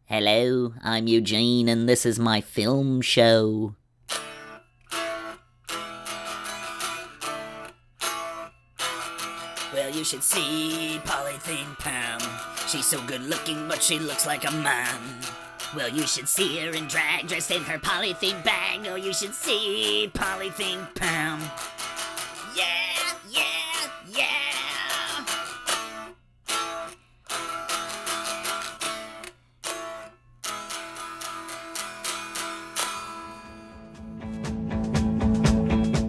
Hello, I'm Eugene, and this is my film show. Well, you should see Polythene Pam. She's so good looking, but she looks like a man. Well, you should see her in drag, dressed in her polythene bag. Oh, you should see Polythene Pam. Yeah, yeah, yeah.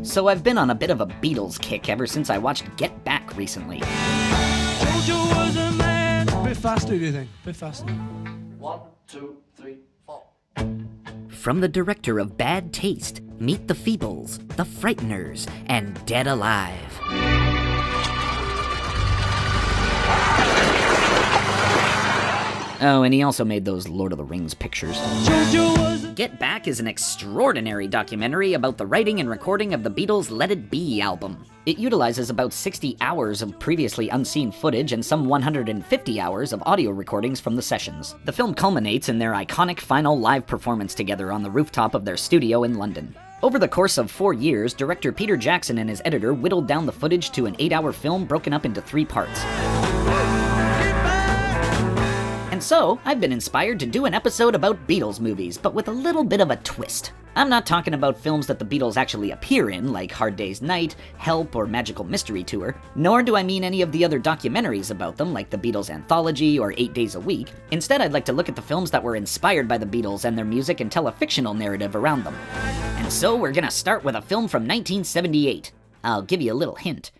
So I've been on a bit of a Beatles kick ever since I watched Get Back recently. Jojo was a man. A bit faster, do you think? A bit faster. 1, 2, 3, 4. From the director of Bad Taste, Meet the Feebles, The Frighteners, and Dead Alive. Oh, and he also made those Lord of the Rings pictures. Get Back is an extraordinary documentary about the writing and recording of the Beatles' Let It Be album. It utilizes about 60 hours of previously unseen footage and some 150 hours of audio recordings from the sessions. The film culminates in their iconic final live performance together on the rooftop of their studio in London. Over the course of 4 years, director Peter Jackson and his editor whittled down the footage to an 8-hour film broken up into 3 parts. And so, I've been inspired to do an episode about Beatles movies, but with a little bit of a twist. I'm not talking about films that the Beatles actually appear in, like Hard Day's Night, Help, or Magical Mystery Tour, nor do I mean any of the other documentaries about them, like the Beatles Anthology or 8 Days a Week. Instead, I'd like to look at the films that were inspired by the Beatles and their music and tell a fictional narrative around them. And so, we're gonna start with a film from 1978. I'll give you a little hint.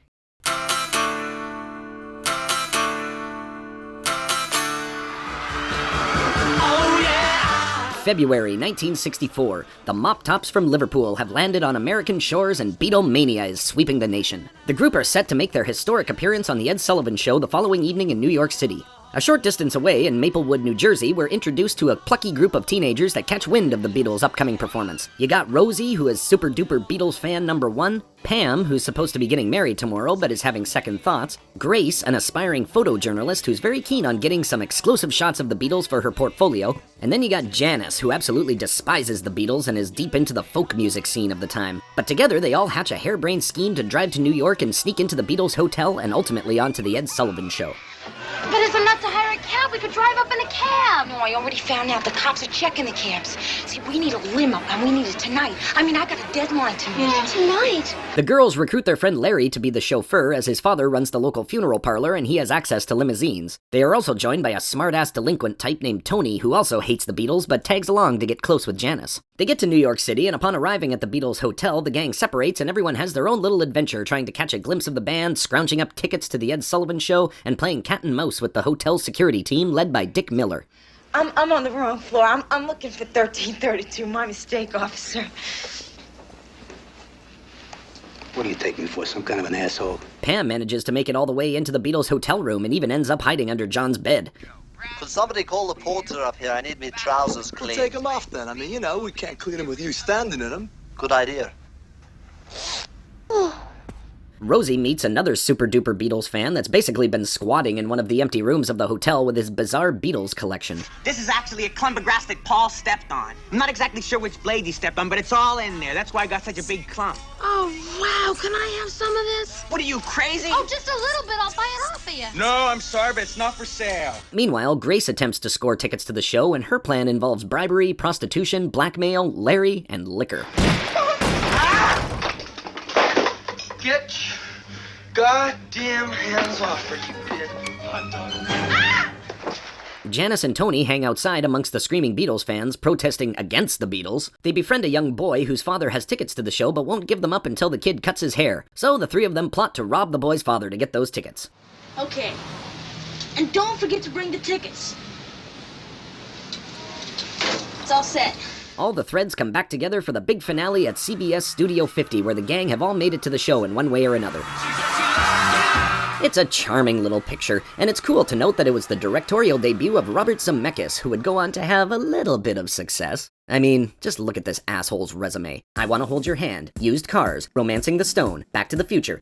February 1964, the Mop Tops from Liverpool have landed on American shores and Beatlemania is sweeping the nation. The group are set to make their historic appearance on The Ed Sullivan Show the following evening in New York City. A short distance away in Maplewood, New Jersey, we're introduced to a plucky group of teenagers that catch wind of the Beatles' upcoming performance. You got Rosie, who is super duper Beatles fan number 1, Pam, who's supposed to be getting married tomorrow but is having second thoughts, Grace, an aspiring photojournalist who's very keen on getting some exclusive shots of the Beatles for her portfolio, and then you got Janice, who absolutely despises the Beatles and is deep into the folk music scene of the time. But together they all hatch a harebrained scheme to drive to New York and sneak into the Beatles' hotel and ultimately onto the Ed Sullivan Show. But is it not to hire a cab? We could drive up in a cab. No, I already found out the cops are checking the cabs. See, we need a limo, and we need it tonight. I mean, I got a deadline to meet. Tonight? The girls recruit their friend Larry to be the chauffeur, as his father runs the local funeral parlor and he has access to limousines. They are also joined by a smart-ass delinquent type named Tony, who also hates the Beatles but tags along to get close with Janice. They get to New York City, and upon arriving at the Beatles' hotel, the gang separates and everyone has their own little adventure trying to catch a glimpse of the band, scrounging up tickets to the Ed Sullivan Show, and playing cat and mouse with the hotel security team led by Dick Miller. I'm on the wrong floor. I'm looking for 1332. My mistake, officer. What do you take me for, some kind of an asshole? Pam manages to make it all the way into the Beatles' hotel room and even ends up hiding under John's bed. Could somebody call the porter up here? I need me trousers cleaned. Take them off then. I mean, you know, we can't clean them with you standing in them. Good idea. Rosie meets another super-duper Beatles fan that's basically been squatting in one of the empty rooms of the hotel with his bizarre Beatles collection. This is actually a clump of grass that Paul stepped on. I'm not exactly sure which blade he stepped on, but it's all in there. That's why I got such a big clump. Oh, wow. Can I have some of this? What are you, crazy? Oh, just a little bit. I'll buy it off of you. No, I'm sorry, but it's not for sale. Meanwhile, Grace attempts to score tickets to the show, and her plan involves bribery, prostitution, blackmail, Larry, and liquor. Get your goddamn hands off her, you big hot dog. Janice and Tony hang outside amongst the screaming Beatles fans, protesting against the Beatles. They befriend a young boy whose father has tickets to the show but won't give them up until the kid cuts his hair. So the 3 of them plot to rob the boy's father to get those tickets. Okay. And don't forget to bring the tickets. It's all set. All the threads come back together for the big finale at CBS Studio 50, where the gang have all made it to the show in one way or another. It's a charming little picture, and it's cool to note that it was the directorial debut of Robert Zemeckis, who would go on to have a little bit of success. I mean, just look at this asshole's resume. I Wanna Hold Your Hand, Used Cars, Romancing the Stone, Back to the Future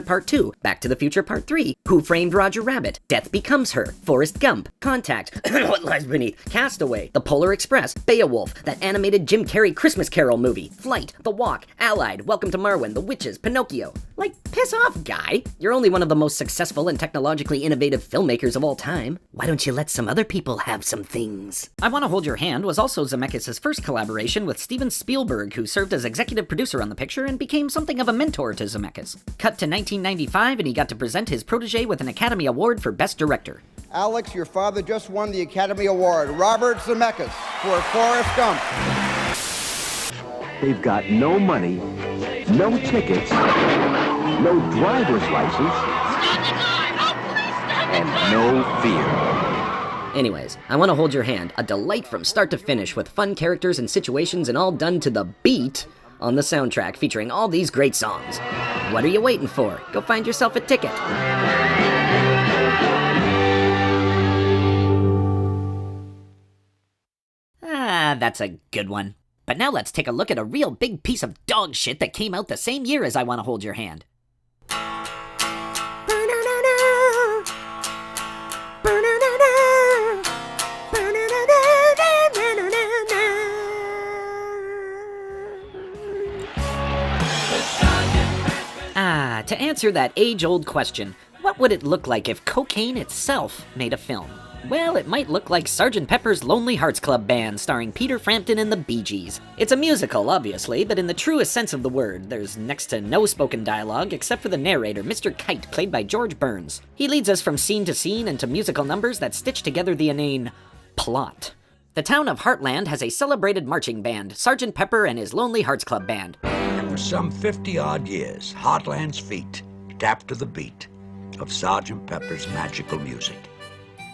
Part 2, Back to the Future Part 3, Who Framed Roger Rabbit, Death Becomes Her, Forrest Gump, Contact, What Lies Beneath, Castaway, The Polar Express, Beowulf, that animated Jim Carrey Christmas Carol movie, Flight, The Walk, Allied, Welcome to Marwen, The Witches, Pinocchio. Like, piss off, guy. You're only one of the most successful and technologically innovative filmmakers of all time. Why don't you let some other people have some things? I Wanna Hold Your Hand was also Zemeckis' first collaboration with Steven Spielberg, who served as executive producer on the picture and became something of a mentor to Zemeckis. Cut to 1995, and he got to present his protege with an Academy Award for Best Director. Alex, your father just won the Academy Award. Robert Zemeckis for Forrest Gump. They've got no money, no tickets, no driver's license, and no fear. Anyways, I Wanna Hold Your Hand, a delight from start to finish with fun characters and situations and all done to the beat on the soundtrack featuring all these great songs. What are you waiting for? Go find yourself a ticket. That's a good one. But now let's take a look at a real big piece of dog shit that came out the same year as I Wanna Hold Your Hand. To answer that age-old question, what would it look like if cocaine itself made a film? Well, it might look like Sgt. Pepper's Lonely Hearts Club Band starring Peter Frampton and the Bee Gees. It's a musical, obviously, but in the truest sense of the word, there's next to no spoken dialogue except for the narrator, Mr. Kite, played by George Burns. He leads us from scene to scene and to musical numbers that stitch together the inane plot. The town of Heartland has a celebrated marching band, Sgt. Pepper and his Lonely Hearts Club Band. For some 50-odd years, Heartland's feet tapped to the beat of Sgt. Pepper's magical music.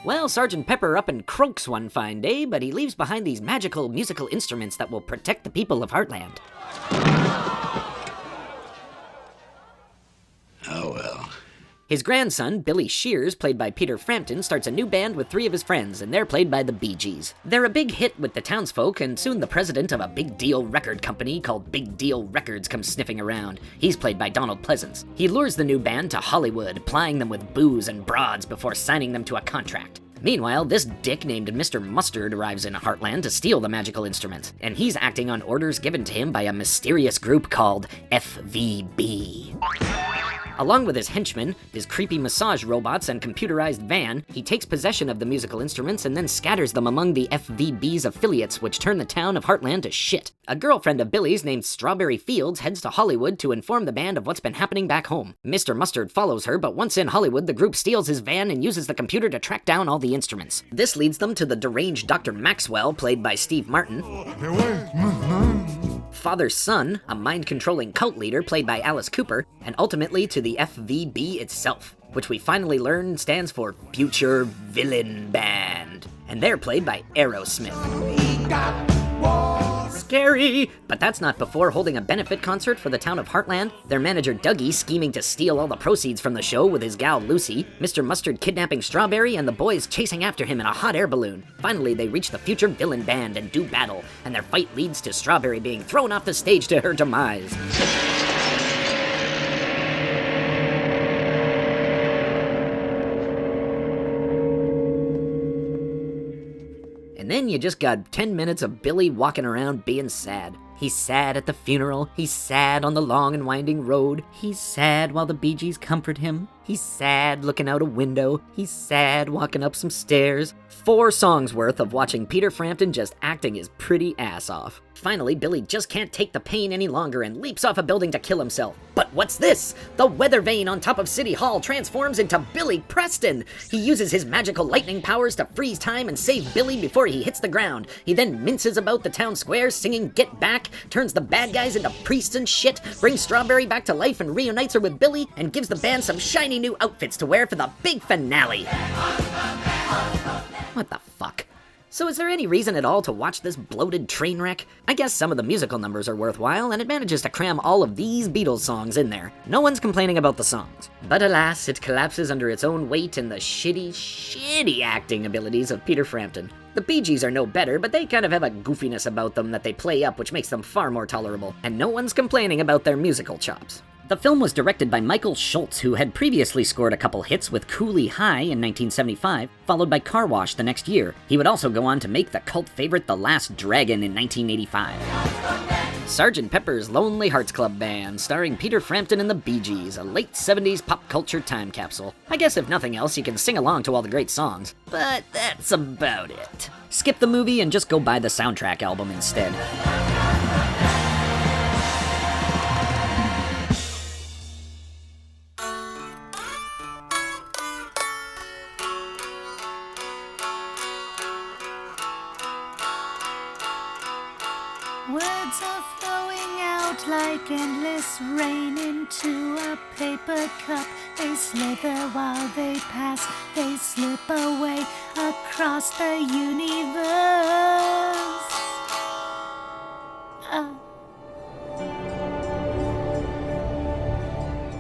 Well, Sgt. Pepper up and croaks one fine day, but he leaves behind these magical musical instruments that will protect the people of Heartland. Oh well. His grandson, Billy Shears, played by Peter Frampton, starts a new band with 3 of his friends, and they're played by the Bee Gees. They're a big hit with the townsfolk, and soon the president of a big deal record company called Big Deal Records comes sniffing around. He's played by Donald Pleasance. He lures the new band to Hollywood, plying them with booze and broads before signing them to a contract. Meanwhile, this dick named Mr. Mustard arrives in Heartland to steal the magical instruments, and he's acting on orders given to him by a mysterious group called FVB. Along with his henchmen, his creepy massage robots, and computerized van, he takes possession of the musical instruments and then scatters them among the FVB's affiliates, which turn the town of Heartland to shit. A girlfriend of Billy's named Strawberry Fields heads to Hollywood to inform the band of what's been happening back home. Mr. Mustard follows her, but once in Hollywood, the group steals his van and uses the computer to track down all the instruments. This leads them to the deranged Dr. Maxwell, played by Steve Martin. Father Son, a mind-controlling cult leader played by Alice Cooper, and ultimately to the FVB itself, which we finally learn stands for Future Villain Band. And they're played by Aerosmith. Scary! But that's not before holding a benefit concert for the town of Heartland, their manager Dougie scheming to steal all the proceeds from the show with his gal Lucy, Mr. Mustard kidnapping Strawberry, and the boys chasing after him in a hot air balloon. Finally, they reach the Future Villain Band and do battle, and their fight leads to Strawberry being thrown off the stage to her demise. And then you just got 10 minutes of Billy walking around being sad. He's sad at the funeral, he's sad on the long and winding road, he's sad while the Bee Gees comfort him, he's sad looking out a window, he's sad walking up some stairs. 4 songs worth of watching Peter Frampton just acting his pretty ass off. Finally, Billy just can't take the pain any longer and leaps off a building to kill himself. But what's this? The weather vane on top of City Hall transforms into Billy Preston! He uses his magical lightning powers to freeze time and save Billy before he hits the ground. He then minces about the town square singing Get Back, turns the bad guys into priests and shit, brings Strawberry back to life and reunites her with Billy, and gives the band some shiny new outfits to wear for the big finale. What the fuck? So is there any reason at all to watch this bloated train wreck? I guess some of the musical numbers are worthwhile, and it manages to cram all of these Beatles songs in there. No one's complaining about the songs. But alas, it collapses under its own weight in the shitty acting abilities of Peter Frampton. The Bee Gees are no better, but they kind of have a goofiness about them that they play up, which makes them far more tolerable, and no one's complaining about their musical chops. The film was directed by Michael Schultz, who had previously scored a couple hits with Cooley High in 1975, followed by Car Wash the next year. He would also go on to make the cult favorite The Last Dragon in 1985. Sgt. Pepper's Lonely Hearts Club Band, starring Peter Frampton and the Bee Gees, a late 70s pop culture time capsule. I guess if nothing else, you can sing along to all the great songs, but that's about it. Skip the movie and just go buy the soundtrack album instead. Words are flowing out like endless rain into a paper cup. They slither while they pass, they slip away across the universe.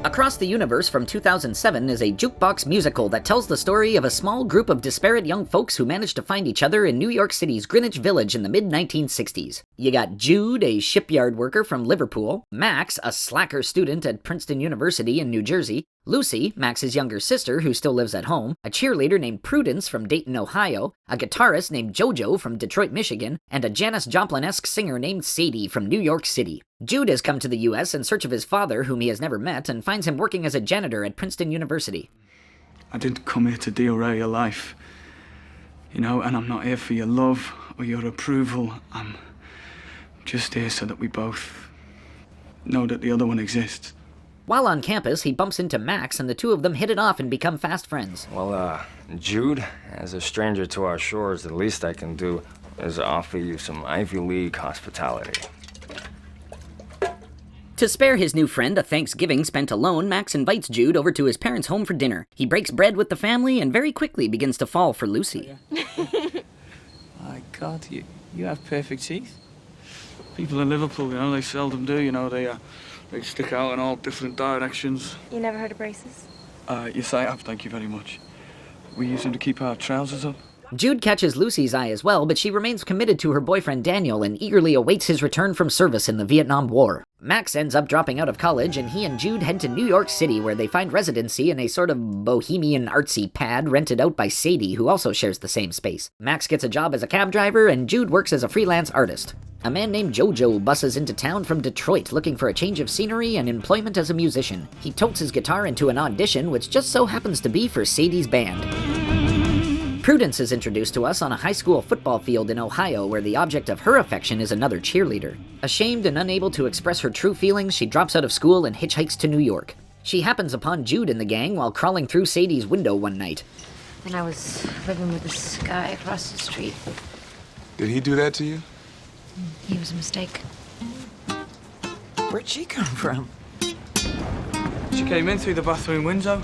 Across the Universe from 2007 is a jukebox musical that tells the story of a small group of disparate young folks who managed to find each other in New York City's Greenwich Village in the mid-1960s. You got Jude, a shipyard worker from Liverpool, Max, a slacker student at Princeton University in New Jersey, Lucy, Max's younger sister who still lives at home, a cheerleader named Prudence from Dayton, Ohio, a guitarist named JoJo from Detroit, Michigan, and a Janis Joplin-esque singer named Sadie from New York City. Jude has come to the U.S. in search of his father, whom he has never met, and finds him working as a janitor at Princeton University. I didn't come here to derail your life, and I'm not here for your love or your approval. I'm just here so that we both know that the other one exists. While on campus, he bumps into Max, and the two of them hit it off and become fast friends. Well, Jude, as a stranger to our shores, the least I can do is offer you some Ivy League hospitality. To spare his new friend a Thanksgiving spent alone, Max invites Jude over to his parents' home for dinner. He breaks bread with the family and very quickly begins to fall for Lucy. My God, you have perfect teeth. People in Liverpool, they seldom do, they stick out in all different directions. You never heard of braces? Yes, I have, thank you very much. We use them to keep our trousers up. Jude catches Lucy's eye as well, but she remains committed to her boyfriend Daniel and eagerly awaits his return from service in the Vietnam War. Max ends up dropping out of college, and he and Jude head to New York City, where they find residency in a sort of bohemian artsy pad rented out by Sadie, who also shares the same space. Max gets a job as a cab driver, and Jude works as a freelance artist. A man named JoJo buses into town from Detroit looking for a change of scenery and employment as a musician. He totes his guitar into an audition, which just so happens to be for Sadie's band. Prudence is introduced to us on a high school football field in Ohio, where the object of her affection is another cheerleader. Ashamed and unable to express her true feelings, she drops out of school and hitchhikes to New York. She happens upon Jude in the gang while crawling through Sadie's window one night. And I was living with this guy across the street. Did he do that to you? He was a mistake. Where'd she come from? She came in through the bathroom window.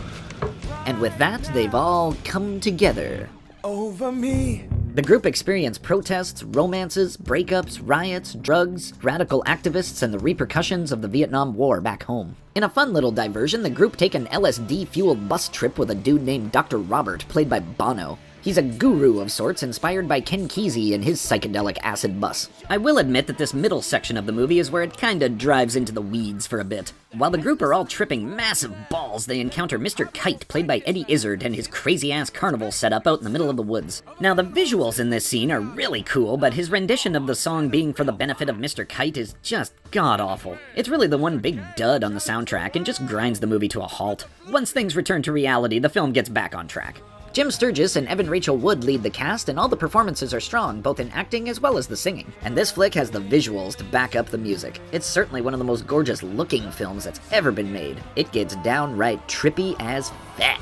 And with that, they've all come together. Over me. The group experienced protests, romances, breakups, riots, drugs, radical activists, and the repercussions of the Vietnam War back home. In a fun little diversion, the group take an LSD-fueled bus trip with a dude named Dr. Robert, played by Bono. He's a guru of sorts, inspired by Ken Kesey and his psychedelic acid bus. I will admit that this middle section of the movie is where it kinda drives into the weeds for a bit. While the group are all tripping massive balls, they encounter Mr. Kite, played by Eddie Izzard, and his crazy-ass carnival setup out in the middle of the woods. Now, the visuals in this scene are really cool, but his rendition of the song being for the benefit of Mr. Kite is just god-awful. It's really the one big dud on the soundtrack and just grinds the movie to a halt. Once things return to reality, the film gets back on track. Jim Sturgis and Evan Rachel Wood lead the cast, and all the performances are strong, both in acting as well as the singing. And this flick has the visuals to back up the music. It's certainly one of the most gorgeous-looking films that's ever been made. It gets downright trippy as feck.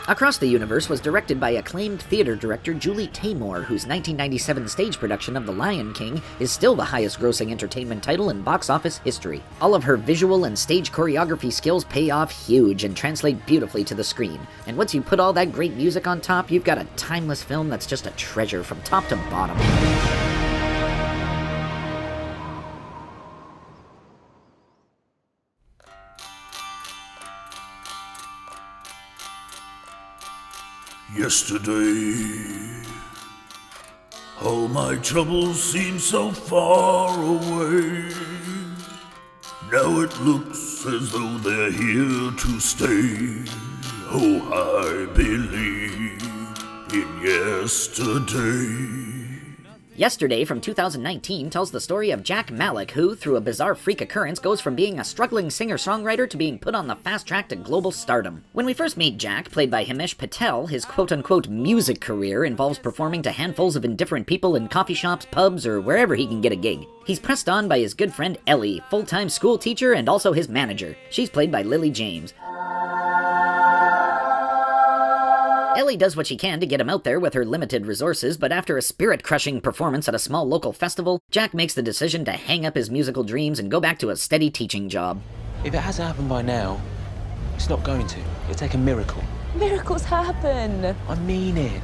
Across the Universe was directed by acclaimed theater director Julie Taymor, whose 1997 stage production of The Lion King is still the highest-grossing entertainment title in box office history. All of her visual and stage choreography skills pay off huge and translate beautifully to the screen. And once you put all that great music on top, you've got a timeless film that's just a treasure from top to bottom. Yesterday, all my troubles seem so far away. Now it looks as though they're here to stay. Oh, I believe in yesterday. Yesterday from 2019 tells the story of Jack Malik, who, through a bizarre freak occurrence, goes from being a struggling singer-songwriter to being put on the fast track to global stardom. When we first meet Jack, played by Himesh Patel, his quote-unquote music career involves performing to handfuls of indifferent people in coffee shops, pubs, or wherever he can get a gig. He's pressed on by his good friend Ellie, full-time school teacher and also his manager. She's played by Lily James. Ellie does what she can to get him out there with her limited resources, but after a spirit-crushing performance at a small local festival, Jack makes the decision to hang up his musical dreams and go back to a steady teaching job. If it hasn't happened by now, it's not going to. It'll take a miracle. Miracles happen. I mean it.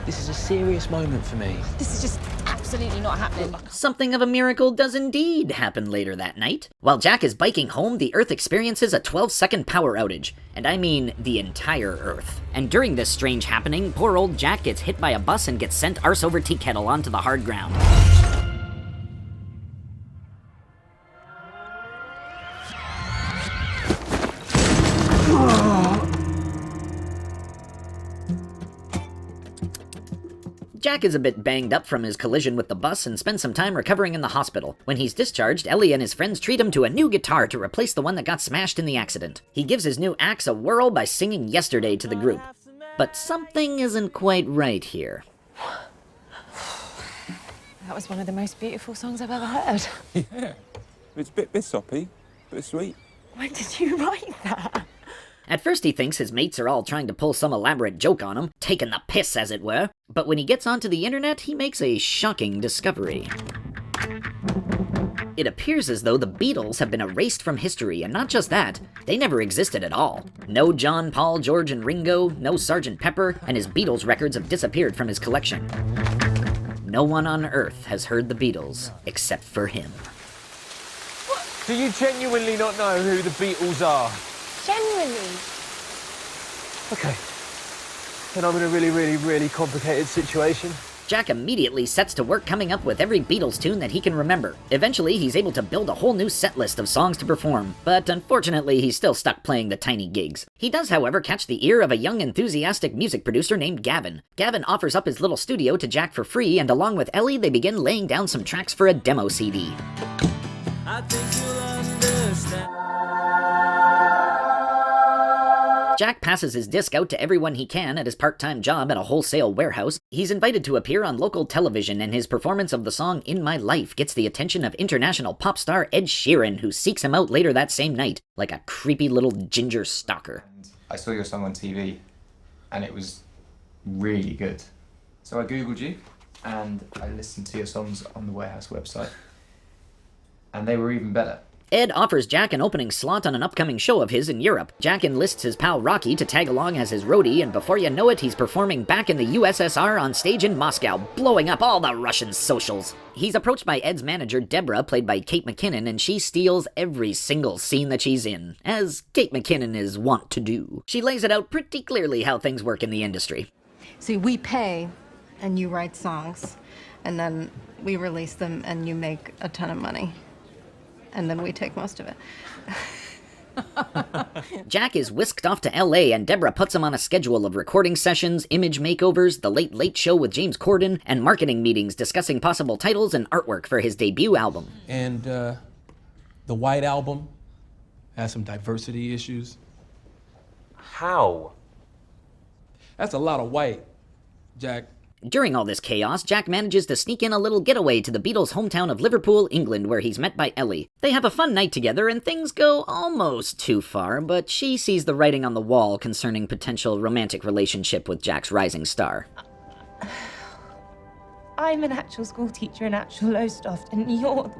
This is a serious moment for me. This is just absolutely not happening. Something of a miracle does indeed happen later that night. While Jack is biking home, the Earth experiences a 12-second power outage. And I mean the entire Earth. And during this strange happening, poor old Jack gets hit by a bus and gets sent arse over tea kettle onto the hard ground. Jack is a bit banged up from his collision with the bus and spends some time recovering in the hospital. When he's discharged, Ellie and his friends treat him to a new guitar to replace the one that got smashed in the accident. He gives his new axe a whirl by singing Yesterday to the group. But something isn't quite right here. That was one of the most beautiful songs I've ever heard. Yeah, it's a bit soppy, bit sweet. When did you write that? At first he thinks his mates are all trying to pull some elaborate joke on him, taking the piss as it were, but when he gets onto the internet, he makes a shocking discovery. It appears as though the Beatles have been erased from history, and not just that, they never existed at all. No John, Paul, George, and Ringo, no Sgt. Pepper, and his Beatles records have disappeared from his collection. No one on Earth has heard the Beatles, except for him. Do you genuinely not know who the Beatles are? Genuinely. Okay. Then I'm in a really complicated situation. Jack immediately sets to work coming up with every Beatles tune that he can remember. Eventually, he's able to build a whole new set list of songs to perform, but unfortunately, he's still stuck playing the tiny gigs. He does, however, catch the ear of a young, enthusiastic music producer named Gavin. Gavin offers up his little studio to Jack for free, and along with Ellie, they begin laying down some tracks for a demo CD. I think you'll understand. Jack passes his disc out to everyone he can at his part-time job at a wholesale warehouse. He's invited to appear on local television, and his performance of the song In My Life gets the attention of international pop star Ed Sheeran, who seeks him out later that same night, like a creepy little ginger stalker. I saw your song on TV, and it was really good. So I Googled you, and I listened to your songs on the warehouse website, and they were even better. Ed offers Jack an opening slot on an upcoming show of his in Europe. Jack enlists his pal Rocky to tag along as his roadie, and before you know it, he's performing back in the USSR on stage in Moscow, blowing up all the Russian socials. He's approached by Ed's manager, Deborah, played by Kate McKinnon, and she steals every single scene that she's in, as Kate McKinnon is wont to do. She lays it out pretty clearly how things work in the industry. See, we pay, and you write songs, and then we release them, and you make a ton of money. And then we take most of it. Jack is whisked off to LA, and Deborah puts him on a schedule of recording sessions, image makeovers, the Late Late Show with James Corden, and marketing meetings discussing possible titles and artwork for his debut album. And the White Album has some diversity issues. How? That's a lot of white, Jack. During all this chaos, Jack manages to sneak in a little getaway to the Beatles' hometown of Liverpool, England, where he's met by Ellie. They have a fun night together, and things go almost too far, but she sees the writing on the wall concerning potential romantic relationship with Jack's rising star. I'm an actual school teacher in actual Lowestoft, and you're the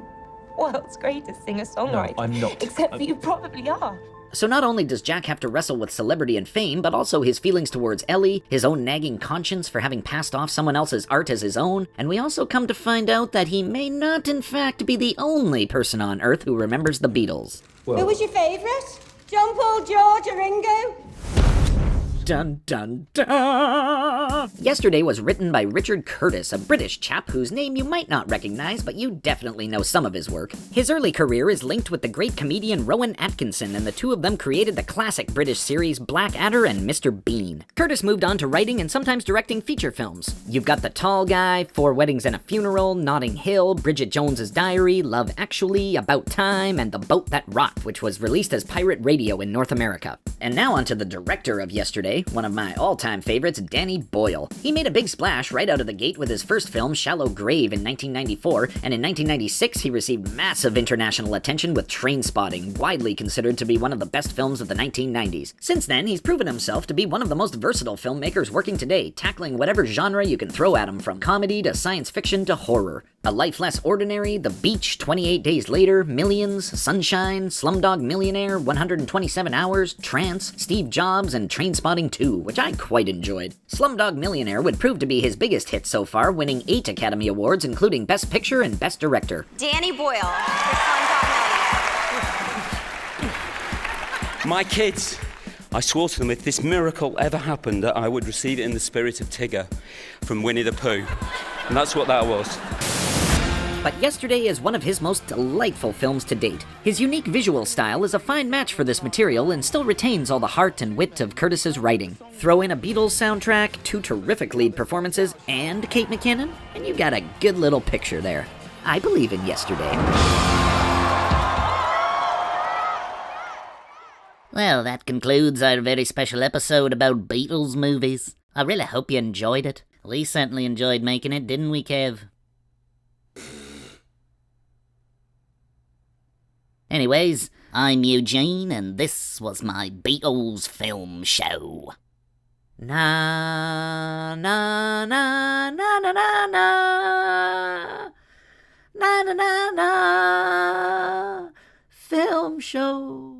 world's greatest singer-songwriter. No, I'm not. Except that you probably are. So not only does Jack have to wrestle with celebrity and fame, but also his feelings towards Ellie, his own nagging conscience for having passed off someone else's art as his own, and we also come to find out that he may not in fact be the only person on Earth who remembers the Beatles. Who was your favourite? John Paul, George, or Ringo? Dun dun dun! Yesterday was written by Richard Curtis, a British chap whose name you might not recognize, but you definitely know some of his work. His early career is linked with the great comedian Rowan Atkinson, and the two of them created the classic British series Blackadder and Mr. Bean. Curtis moved on to writing and sometimes directing feature films. You've got The Tall Guy, 4 Weddings and a Funeral, Notting Hill, Bridget Jones's Diary, Love Actually, About Time, and The Boat That Rocked, which was released as pirate radio in North America. And now onto the director of Yesterday, one of my all-time favorites, Danny Boyle. He made a big splash right out of the gate with his first film, Shallow Grave, in 1994, and in 1996 he received massive international attention with Trainspotting, widely considered to be one of the best films of the 1990s. Since then, he's proven himself to be one of the most versatile filmmakers working today, tackling whatever genre you can throw at him, from comedy to science fiction to horror. A Life Less Ordinary, The Beach, 28 Days Later, Millions, Sunshine, Slumdog Millionaire, 127 Hours, Trance, Steve Jobs, and Trainspotting 2, which I quite enjoyed. Slumdog Millionaire would prove to be his biggest hit so far, winning 8 Academy Awards, including Best Picture and Best Director. Danny Boyle for Slumdog Millionaire. My kids, I swore to them if this miracle ever happened that I would receive it in the spirit of Tigger from Winnie the Pooh. And that's what that was. But Yesterday is one of his most delightful films to date. His unique visual style is a fine match for this material and still retains all the heart and wit of Curtis's writing. Throw in a Beatles soundtrack, 2 terrific lead performances, and Kate McKinnon, and you got a good little picture there. I believe in Yesterday. Well, that concludes our very special episode about Beatles movies. I really hope you enjoyed it. We certainly enjoyed making it, didn't we, Kev? Anyways, I'm Eugene, and this was my Beatles film show. Na na na na na na na na na na na film show.